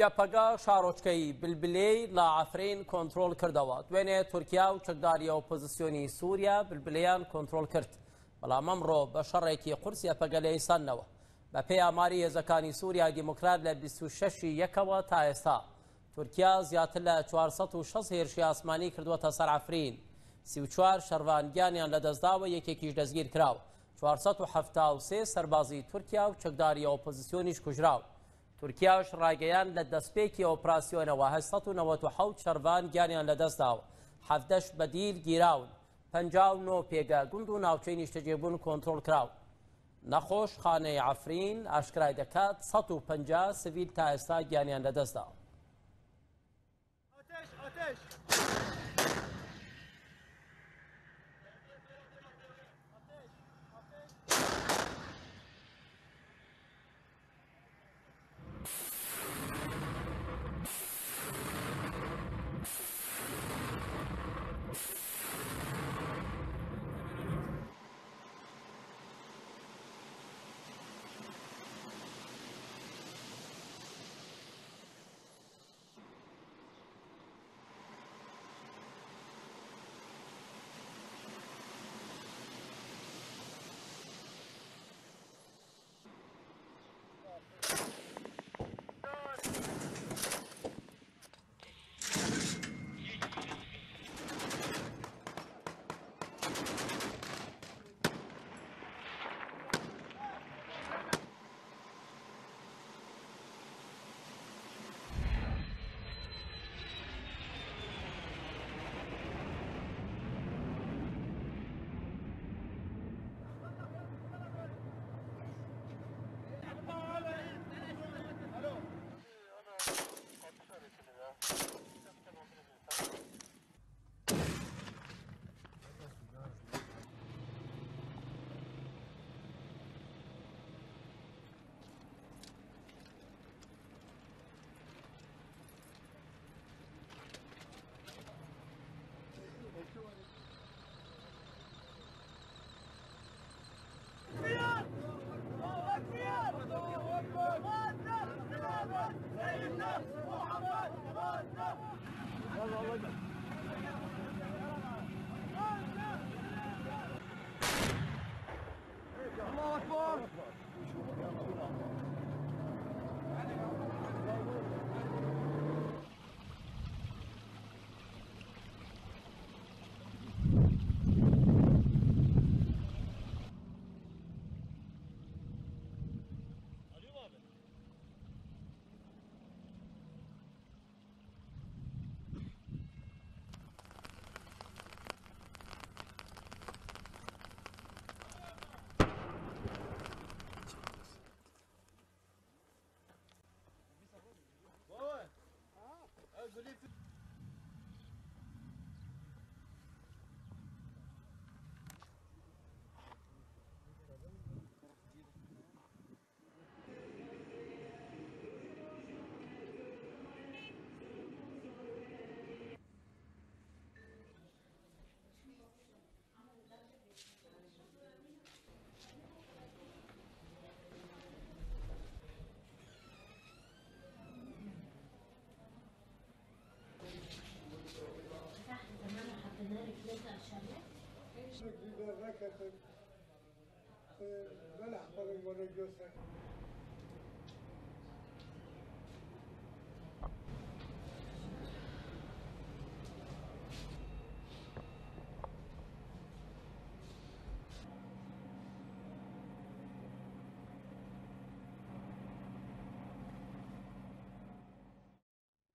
گەپەگە شارۆچکەی بلبلەی لە عەفرین کۆنتڕۆڵ کردەوە. دوێنێ تورکیا و چەکداری ئۆپۆزیسیۆنی سووریا بلبلەیان کۆنتڕۆڵ کرد. بەڵام ئەمڕۆ بە شەڕێکی قورس یەپەگە لێیساندنەوە. بە پێی ئاماری هێزەکانی سووریا دیموکرات لە 26 یەکەوە تا ئێستا تورکیا زیاتر لە 460 هێرشی ئاسمانی کردووەتە سەر عەفرین. 34 شەروانگیانیان لەدەستداوە، یەکێکیش دەستگیر کراوە. 473 سەربازی تورکیا و چەکداری ئۆپۆزیسیۆنیش کوژراوە. تورکیاش ڕایگەیان لە دەستپێکی ئۆپراسیۆنەوە 897 شەروان گیانیان لەدەستداوە. 17 بەدیل گیراون. 59 پێگە گوند و ناوچەی نیشتەجێبوون کۆنتڕۆڵ کراون. نەخۆش خانەی عەفرین ئاشکرای دەکات 150 سڤیل تا ئێستا گیانیان لەدەستداوە.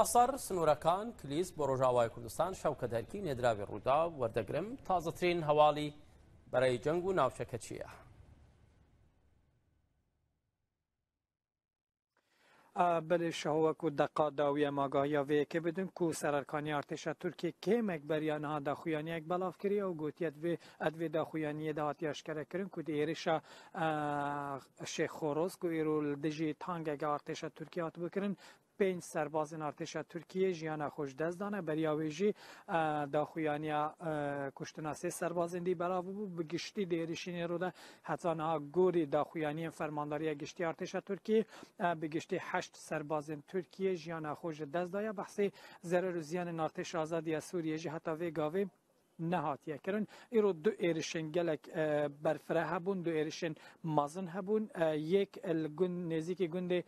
لەسەر سنوورەکان کلیس بۆ ڕۆژاوای کوردستان شەوکە دەرکی نێدراوی ڕوودا وەردەگرم تازەترین هەواڵی بەرەی جەنگ و ناوچەکە چییە؟ بله شهوک و دقا داوی ماگاهی وی که بدون کو سررکانی ارتش ترکیه کمک بریان ها داخویانی یک بلاف کری و گوتیت و ادوی داخویانی دهاتی اشکره کرن که دیرش شیخ خوروز که ایرو دجی تانگ اگه ارتش ترکیه هات بکرن 5 سربازên artêşa Tirkiye jiyana xwe ji dest dane beriya wê jî daxuyaniya kuştina sê serbazên dî belav bû bi giştî di êrişînê ro de heta niha gorî daxuyaniyên fermandariya giştî artêşa Tirkiye bi giştî 8 serbazên Tirkiye jiyana xwe ji dest daya behsê zerer û ziyanên artêşa azadiya Sûriye jî heta vê gavê nehatiye kirin. Îro du êrişên gelek berfire hebûn, du êrişên mezin hebûn. Yek gund nêzîkî gundê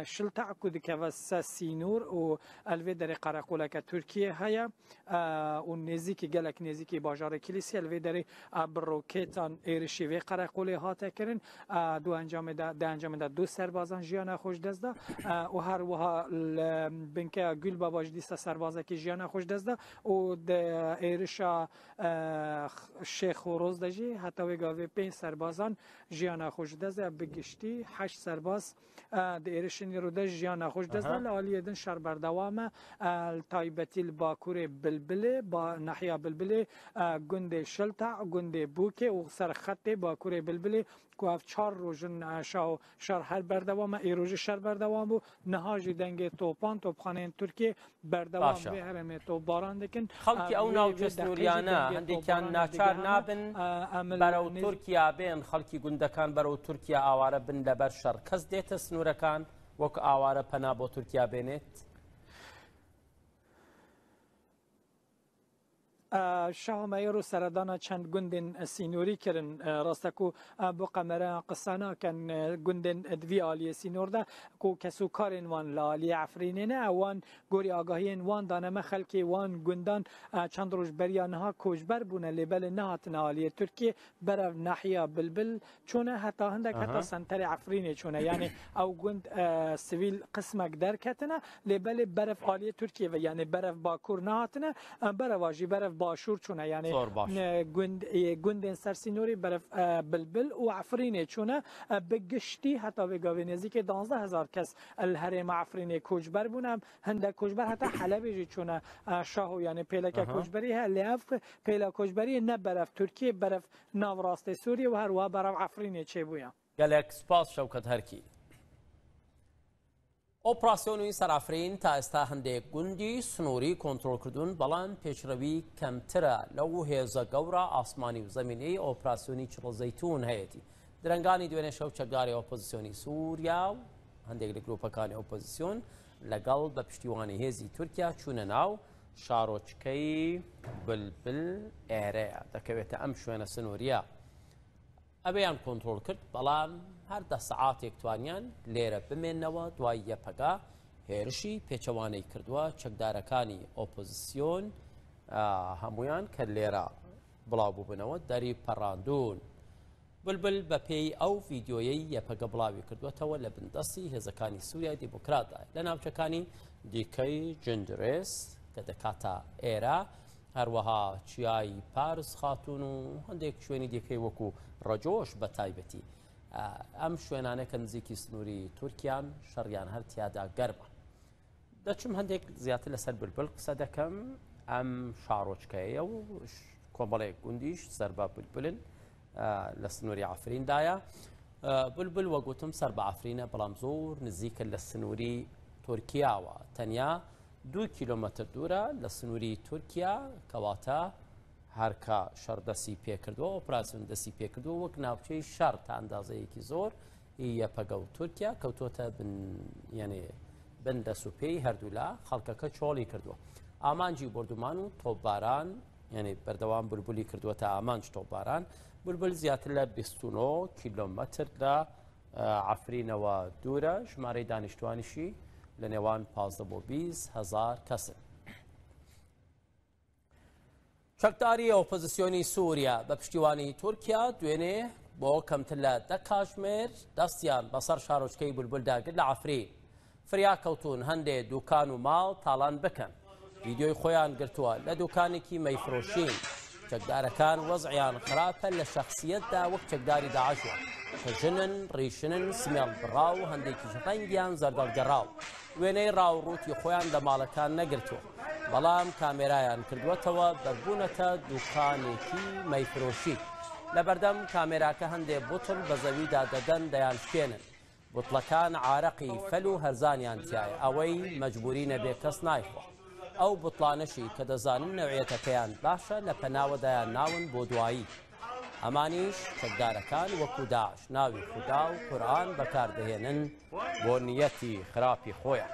Şilta ku dikeve se Sînûr û elvê derê qereqoleke Tirkiye heye û nêzîkî gelek nêzîkî bajarê Kilîsî elvê derê bi rokêtan êrişî vê qereqolê hate kirin. Du encamê de du serbazan jiyana xwe ji dest da û her wiha binkeya Gulbaba ji dîsa serbazekî jiyana xwe ji dest da û di êrişa Şêx Horoz de jî heta wê gavê 5 serbazan jiyana xwe ji dest da bi giştî 8 serbaz di êrişên îro de jiyana xwe ji dest da li aliyê din şer berdewam e taybetî li Bakurê Bilbilê nahiya Bilbilê gundê Şilta gundê Bûkê û serxetê Bakurê Bilbilê ku ev 4 rojin şer her berdewam e îro jî şer berdewam bû niha jî dengê topan topxaneyên Tirkiye berdewam vê herêmê topbaran dikin. خەڵکی ئەو ناوچە سنووریانە هەندێکیان ناچار نابن بەرەو تورکیا بێن خەڵکی گوندەکان بەرەو تورکیا ئاوارە بن لەبەر شەڕ کەس دێتە سنوورەکان وەک ئاوارە پەنا بۆ تورکیا بێنێت شاهمەیەر و سەردانا چەند گوندên سînorî kirin rasteku bu qemera qisa nakin gundên divî aliyê sînor de ku kesûkarên wan li aliyê Efrînê ne wan gorî agahiyên wan daneme xelkê wan gundan çend roj beriya niha koçber bûne lêbelê nehatine aliyê Tirkiye berev nahiya Bilbil çûne heta hindek heta senterê Efrînê çûne yani ew gund sivîl qismek derketine lêbelê berev aliyê Tirkiye ve yani berev Bakur nehatine bereva jî berev başûr çûne yani gundên ser sînorî berev Bilbil û Efrînê çûne bi giştî heta vê gavê nêzîkê 12,000 kes li herêma Efrînê koçber bûne hindek koçber heta Helebê jî çûne şaho yani pêleke koçberî he lê ev pêla koçberiyê ne berev Tirkiye berev navrastê Sûriye û her wiha berev Efrînê çêbûye. gelek spas Şewket Herkî. ئۆپراسیۆنی سەرافرین تا ئێستا هەندێک گوندی سنووری کۆنتڕۆلکردوون بەڵام پێشڕەوی کەمترە لەو هێزە گەورە ئاسمانی و زەمینەی ئۆپراسیۆنی چڵەزەیتون هەیەی درنگانی دوێنێ شەو چەکداری ئۆپۆزیسیۆنی سووریا و هەندێک لە گرۆپەکانی ئۆپۆزیسیۆن لەگەڵ بە پشتیوانی هێزی تورکیا چوونە ناو شارۆچکەی بلبل ئێرەیە دەکەوێتە ئەم شوێنە سنووریە ئەبەیان کۆنتڕۆل کرد بەڵام هەر دە سەعاتێک توانیان لێرە بمێنەوە دوای یەپەگا هێرشی پێچەوانەی کردووە چەکدارەکانی ئۆپۆزیسیۆن هەمویان کە لێرە بڵاو بووبنەوە دەری پەڕاندون بلبل بە پێی ئەو ڤیدیۆیەی یەپەگە بڵاوی کردوێتەوە لە بندەستی هێزەکانی سووریای دیموکراتدا لە ناوچەکانی دیکەی جندرێس کە دەکاتە ئێرە هەروەها چیایی پارس خاتون و هەندێک شوێنی دیکەی وەکو ڕەجۆش بە تایبەتی ئەم شوێنانە کە نزیکی سنووری تورکیان شەڕیان هەر تیادا گەرمە دەچم هەندێک زیاتر لەسەر بلبل قسە دەکەم ئەم شارۆچکەیە و کۆمەڵێک گوندیش سەربە بلبلن لە سنووری ئافریندایە بلبل وەگوتم سەر بە ئافرینە بەڵام زۆر نزیکە لە سنووری تورکیاوە تەنیا 2 کیلۆمەتر دوورە لە سنووری تورکیا کەواتە هەرکە شەڕ دەستی پێکردووە ئۆپراسیۆن دەستی پێکردووە وەک ناوچەی شەڕ تا ئەندازەیەکی زۆر یەپەگە و تورکیا کەوتۆتە یعنی بن دەسوپێی هەردوولا خەڵکەکە چۆڵی کردووە ئامانجی بردومان و تۆپباران یعنی بەردەوام بولبولی کردووەتە ئامانج تۆپباران بولبول زیاتر لە 29 کیلۆمەتر لە عەفرینەوە دوورە ژمارەی دانیشتوانیشی لە نێوان 15 بۆ 20 هەزار کەسن چەکداری ئۆپۆزیسیۆنی سووریا بە پشتیوانی تورکیا دوێنێ بۆ کەمتر لە 10 کاتژمێر دەستیان بەسەر شارۆچکەی بولبولدا کرد لە عەفرین فریا کەوتون هەندێک دوکان و ماڵ تاڵان بکەن ڤیدیۆی خۆیان گرتووە لە دوکانێکی مەیفرۆشین چەکدارەکان وەزعیان خراپە لە شەخصیەتدا وەک چەکداری داعشوە کە ژنن ڕیشنن سمێڵ بڕاو هەندێکیش ڕەنگیان زەردەڵگەڕاو وێنەی ڕاوڕووتی خۆیان لە ماڵەکان نەگرتووە بەڵام کامێرایان کردوەتەوە بەربوونەتە دوکانێکی مەیفرۆشی لە بەردەم کامێراکە هەندێک بوتڵ بە زەویدا دەدەن دەیان شوێنن بوتڵەکان عارەقی فەل و هەرزانیان تایە ئەوەی مەجبورینە بێ کەس نایخوا ئەو بوتڵانەشی کە دەزانن نەوعێتەکەیان باشە لە پەناوەدایان ناون بۆ دوایی ئەمانیش چەکدارەکان وەکو داعش ناوی خودا و قورئان بەکاردەهێنن بۆ نیەتی خراپی خۆیان.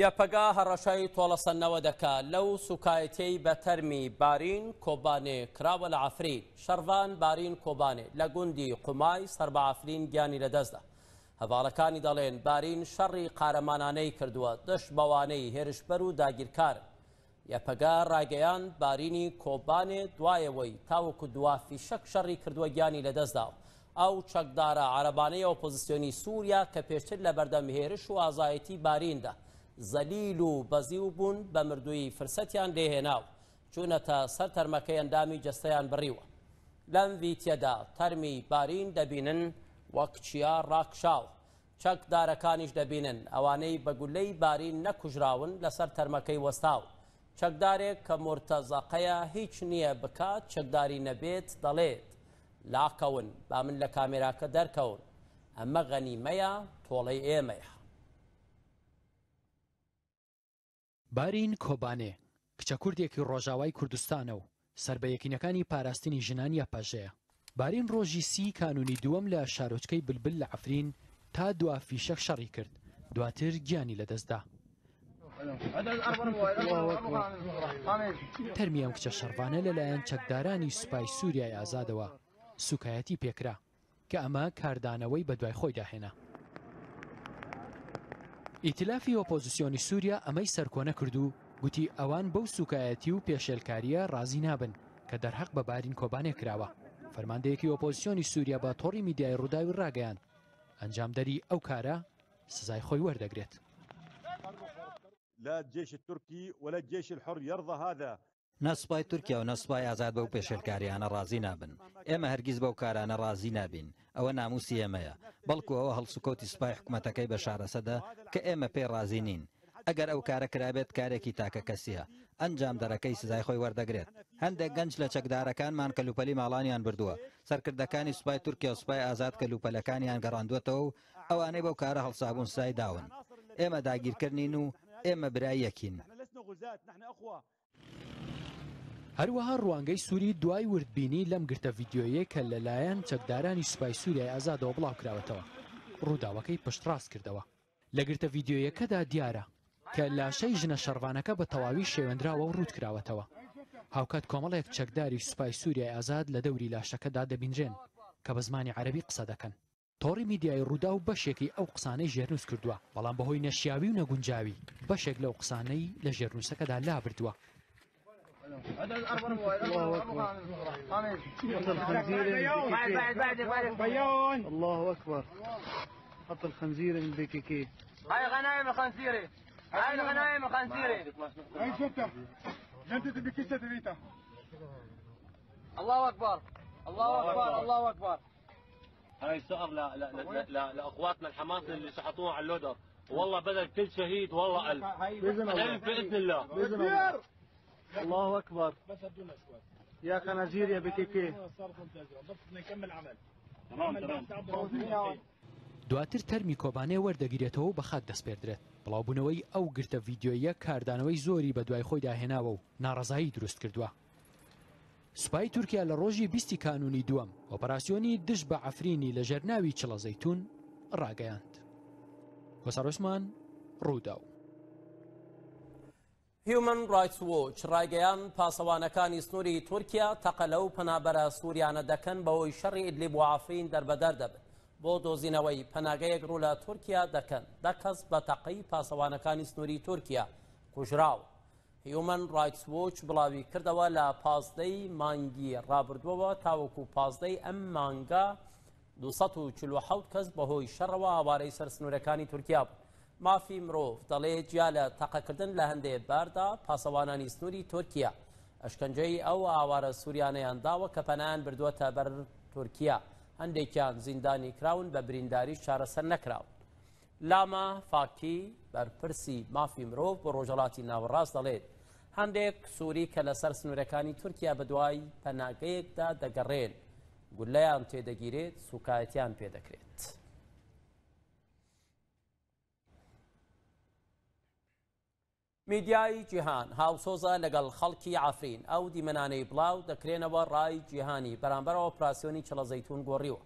یاپەگا هەڕەشەی تۆڵەسەنەوە دەکات لەو سوکایەتەی بە تەرمی بارین کۆبانێ کراوە لە عەفرین. شەڕڤان بارین کۆبانێ لە گوندی قومای سەر بە عەفرین گیانی لەدەستدا. هەڤاڵەکانی دەڵێن بارین شەڕی قارەمانانەی کردووە دەشت بەوانەی هێرشبەر و داگیرکارن. یاپەگا ڕاگەیان بارینی کۆبانێ دوایەوەی تاوەکو دوافی شەک شەڕی کردووە گیانی لەدەستدا. ئەو چەکدارە عەرەبانەی ئۆپۆزیسیۆنی سووریا کە پێشتر لە بەردەم هێرش و ئازایەتی باریندا زەلیل و بەزیو بوون بە مردووی فرسەتیان لێهێناو چوونەتە سەر تەرمەکەی ئەندامی جەستەیان بڕیوە. لەم ڤیدیۆدا تەرمی بارین دەبینن وەک چیا ڕاکشاو. چەکدارەکانیش دەبینن ئەوانەی بە گولەی بارین نەکوژراون لەسەر تەرمەکەی وەستاو. چەکدارێک کە مرتەزەقەیە هیچ نییە بکات چەکداری نەبێت دەڵێت لاکەون با من لە کامێراکە دەرکەون ئەمە غەنیمەیە تۆڵەی ئێمەیە. بارین کۆبانێ کچە کوردێکی ڕۆژاوای کوردستانە و سربەیەکینەکانی پاراستنی ژنان یا پەژەیە. بارین ڕۆژی سی کانونی دووەم لە شارۆچکەی بلبل لە عەفرین تا دوافی شەک شەڕی کرد دواتر گیانی لەدەستدا. تەرمی ئەم کچە شەڕڤانە لەلایەن چەکدارانی سوپای سووریای ئازادەوە سوکایەتی پێکرا کە ئەمە کاردانەوەی بە دوای خۆی داهێنا. ئیتلافی ئۆپۆزیسیۆنی سووریا ئەمەی سەرکۆنە کردو گوتی ئەوان بەو سوکایەتی و پێشێلکاریە ڕازی نابن کە دەرحەق بە بارین کۆبانێ کراوە. فەرماندەیەکی ئۆپۆزیسیۆنی سووریا بە تۆڕی میدیای ڕووداوی ڕاگەیاند ئەنجامدەری ئەو کارە سزای خۆی وەردەگرێت. لا الجيش التركي ولا الجيش الحر يرضى هذا. نەسوپای تورکیا و نەسوپای ئازاد بەو پێشێلکاریانە ڕازی نابن. ئێمە هەرگیز بەو کارانە ڕازی نابین. ئەوە ناموسی ئێمەیە. بەڵکو ئەوە هەڵسوکەوتی سوپای حکوومەتەکەی بە شارەسەدا کە ئێمە پێی ڕازی نین. ئەگەر ئەو کارە کرابێت کارێکی تاکە کەسیە. ئەنجام دەرەکەی سزای خۆی وەردەگرێت. هەندێک گەنج لە چەکدارەکانمان کەلوپەلی ماڵانیان بردووە. سەرکردەکانی سوپای تورکیا و سوپای ئازاد کەلوپەلەکانیان گەڕاندوێتەوە و ئەوانەی بەو کارە هەڵسابوون سزای داون. ئێمە داگیرکردنین و ئێمە برایەکین. هەروەها ڕوانگەی سووری دوای وردبینی لەم گرتە ڤیدیۆیە کە لەلایەن چەکدارانی سوپای سووریای ئازادەوە بڵاو کراوەتەوە ڕووداوەکەی پشتڕاست کردەوە. لە گرتە ڤیدیۆیەکەدا دیارە کە لاشەی ژنە شەڕڤانەکە بە تەواوی شێوێنراوە و ڕوود کراوەتەوە. هاوکات کۆمەڵێک چەکداری سوپای سووریای ئازاد لە دەوری لاشەکەدا دەبینرێن کە بە زمانی عەرەبی قسە دەکەن. تۆڕی میدیای ڕوودا و بەشێکی ئەو قسانەی ژێرنووس کردووە بەڵام بەهۆی نەشیاوی و نەگونجاوی بەشێک لەو قسانەی لە ژێرنووسەکەدا لابردووە. الله أكبر. حط الخنزير من البيكيكي. هاي غنايم الخنزيري. هاي الغنايم الخنزيري. هاي شفتها. جنتة البيكيسة تبيتها. الله أكبر. الله أكبر. الله أكبر. هاي الثأر لأخواتنا الحماس اللي سحطوها على اللودر. والله بدل كل شهيد والله ألف. ألف بإذن الله. بإذن الله. الله أكبر. يا خنازير يا بكيكي. نكمل عمل. تمام. دواتر تەرمی کۆبانێ وەردەگیرێتەوە بە خات دەستپێردرێت. بڵاوبوونەوەی ئەو گرتە ڤیدیۆیە کاردانەوەی زۆری بە دوای خۆی داهێناوە و ناڕەزایی دروست کردووە. سوپای تورکیا لە ڕۆژی 20 کانونی دووەم ئۆپەراسیۆنی دژ بە عەفرینی لە ژێرناوی چڵە زەیتون ڕاگەیاند. کۆسار عوسمان ڕووداو. هیومن رایتس وۆچ ڕایگەیان پاسەوانەکانی سنووری تورکیا تەقە لەو پەنابەرە سووریانە دەکەن بەوەی شەڕی ئیدلیب و عەفرین دەربەدەر دەبن بۆ دۆزینەوەی پەناگەیەک ڕوو لە تورکیا دەکەن. دەکەس بە تەقەی پاسەوانەکانی سنووری تورکیا کوژراوە. هیومن رایتس وۆچ بڵاوی کردەوە لە 15 مانگی ڕابردووەوە تاوەکو 15 ئەم مانگە 247 کەس بەهۆی شەڕەوە ئاوارەی سەر سنوورەکانی تورکیا بوو. مافی مرۆڤ دەڵێت جیا لە تەقەکردن لە هەندێک باردا پاسەوانانی سنووری تورکیا ئەشکەنجەی ئەو ئاوارە سووریانەیان داوە کە پەنایان بردووەتە بەر تورکیا. هەندێکیان زیندانی کراون بە برینداریش چارەسەر نەکراون. لاما فاکی بەرپرسی مافی مرۆڤ بۆ ڕۆژهەڵاتی ناوەڕاست دەڵێت هەندێک سووری کە لەسەر سنوورەکانی تورکیا بە دوای پەناگەیەکدا دەگەڕێن گولەیان تێدەگیرێت سوکایەتیان پێدەکرێت. میدیای جیهان هاوسۆزە لەگەڵ خەڵکی عەفرین ئەو دیمەنانەی بڵاو دەکرێنەوە ڕای جیهانی بەرامبەر ئۆپراسیۆنی چڵە زەیتون گۆڕیوە.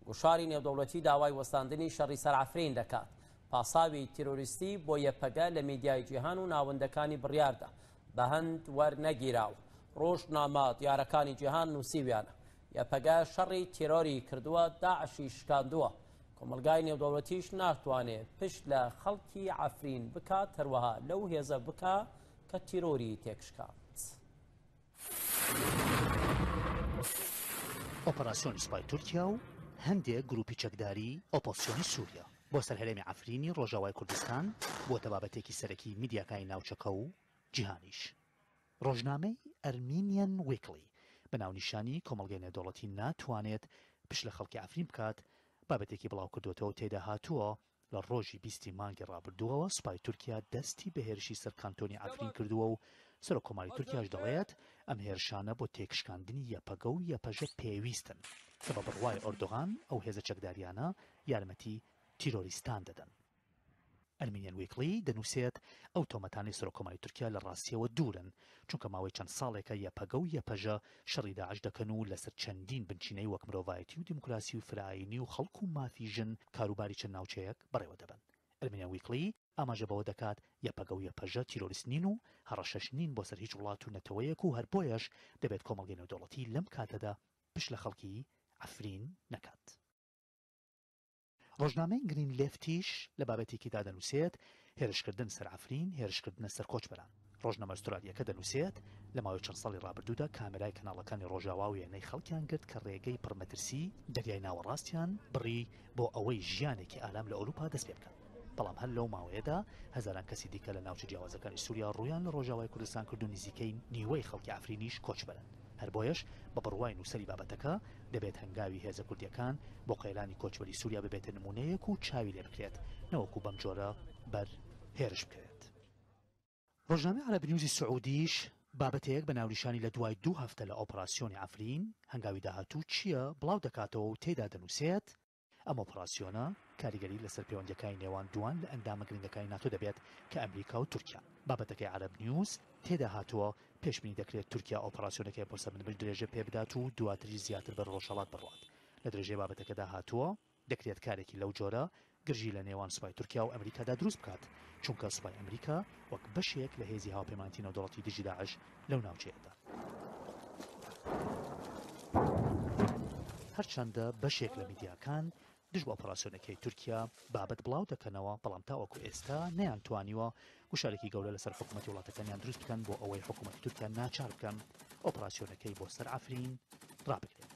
گوشاری نێودەوڵەتی داوای وەستاندنی شەڕی سەر عەفرین دەکات. پاساوی تیرۆریستی بۆ یەکپەگە لە میدیای جیهان و ناوەندەکانی بڕیاردا بە هەند وەرنەگیراوە. ڕۆژنامە دیارەکانی جیهان نووسیویانە یەکپەگە شەڕی تیرۆری کردووە، داعشی شکاندووە. کۆمەلگای نێودەوڵەتیش ناتوانێت پشت لە خەڵکی عەفرین بکات، هەروەها لەو هێزە بکە کە تیرۆری تێکشکات. ئۆپەراسیۆنی سوپای تورکیا و هەندێک گروپی چەکداری ئۆپۆزسیۆنی سووریا بۆ سەرهەرێمی عەفرینی ڕۆژاوای کوردستان بۆتە بابەتێکی سەرەکی میدیاکانی ناوچەکە و جیهانیش. ڕۆژنامەی ئەرمینیان ویکلی بە ناونیشانی کۆمەلگای نێودەوڵەتی ناتوانێت پشت لە خەڵکی عەفرین بکات، بابەتێکی بڵاو کردوێتەوە تێدا هاتووە لە ڕۆژی 20 مانگی ڕابردووەوە سوپای تورکیا دەستی بە هێرشی سەر کانتۆنی عەفرین کردووە و سەرۆکۆماری تورکیاش دەڵێت ئەم هێرشانە بۆ تێکشکاندنی یەپەگە و یەپەژە پێویستن کە بە بڕوای ئۆردۆغان ئەو هێزە چەکداریانە یارمەتی تیرۆریستان دەدەن. ئەرمینیان ویکلی دەنووسێت ئەو تۆمەتانی سەرۆکۆماری تورکیا لە ڕاستیەوە دوورن، چونکە ماوەی چەند ساڵێکە یەپەگە و یەپەژە شەڕی داعش دەکەن و لەسەر چەندین بنچینەی وەک مرۆڤایەتی و دیموکراسی و فراینی و خەڵک و مافی ژن کاروباری چەند ناوچەیەک بەڕێوە دەبن. ئەرمینیان ویکلی ئاماژە بەوە دەکات یەپەگە و یەپەژە تیرۆریست نین و هەڕەشەش نین بۆ سەر هیچ وڵات و نەتەوەیەک و هەر بۆیەش دەبێت کۆمەڵگەی نێودەوڵەتی لەم کاتەدا پشت لە خەڵکی عەفرین نەکات. ڕۆژنامەی گرین لێفتیش لە بابەتێکیدا دەنووسێت هێرشکردن سەر عەفرین هێرشکردنە سەر کۆچبەران. ڕۆژنامە ئوسترالیەکە دەنووسێت لە ماوەی چەند ساڵی ڕابردوودا کامێرای کەناڵەکانی ڕۆژاوا و وێنەی خەڵکیان کرد کە ڕێگەی پڕمەترسی دەریای ناوەڕاستیان بڕی بۆ ئەوەی ژیانێکی ئالام لە ئەوروپا دەست پێ بکەن. بەڵام هەر لەو ماوەیەدا هەزاران کەسی دیکە لە ناوچە جیاوازەکانی سووریا ڕوویان لە ڕۆژاوای کوردستان کرد و نزیکەی نیوەی خەڵکی عەفرینیش کۆچبەرن. هەر بۆیەش بە بڕوای نووسەری بابەتەکە دەبێت هەنگاوی هێزە کوردیەکان بۆ قەیلانی کۆچبەری سووریا ببێتە نمونەیەک و چاوی لێ بکرێت نەوەکو بەم جۆرە بەر هێرش بکرێت. ڕۆژنامەی عەرەب نیوزی سعودیش بابەتێک بە ناونیشانی لە دوای 2 هەفتە لە ئۆپەراسیۆنی عەفرین هەنگاوی داهاتوو چییە بڵاو دەکاتەوە و تێدا دەنووسێت ئەم ئۆپەراسیۆنە کاریگەری لەسەر پەیوەندیەکانی نێوان دوان لە ئەندامە گرنگەکانی ناتۆ دەبێت کە ئەمریکا و تورکیا. بابەتەکەی عەرەب نیوز تێدا هاتووە پێشبینی دەکرێت تورکیا ئۆپەراسیۆنەکەی بۆ سەربردن درێژە پێ بدات و دواتری زیاتر بەر ڕۆژهەڵات بڕوات. لە درێژەی بابەتەکەدا هاتووە دەکرێت کارێکی لەو جۆرە گرژی لە نێوان سوپای تورکیا و ئەمریکادا دروست بکات، چونکە سوپای ئەمریکا وەک بەشێک لە هێزی هاوپەیمانیتی نێودەوڵەتی دژی داعش لەو ناوچەیەدا. هەرچەندە بەشێک لە میدیاکان دژ بە ئۆپەراسیۆنەکەی تورکیا بابەت بڵاو دەکەنەوە، بەڵام تاوەکو ئێستا نەیانتوانیوە گوشارێکی گەورە لەسەر حکوومەتی وڵاتەکانیان دروست بکەن بۆ ئەوەی حکوومەتی تورکیا ناچار بکەن ئۆپەراسیۆنەکەی بۆ سەر عەفرین ڕابگرێت.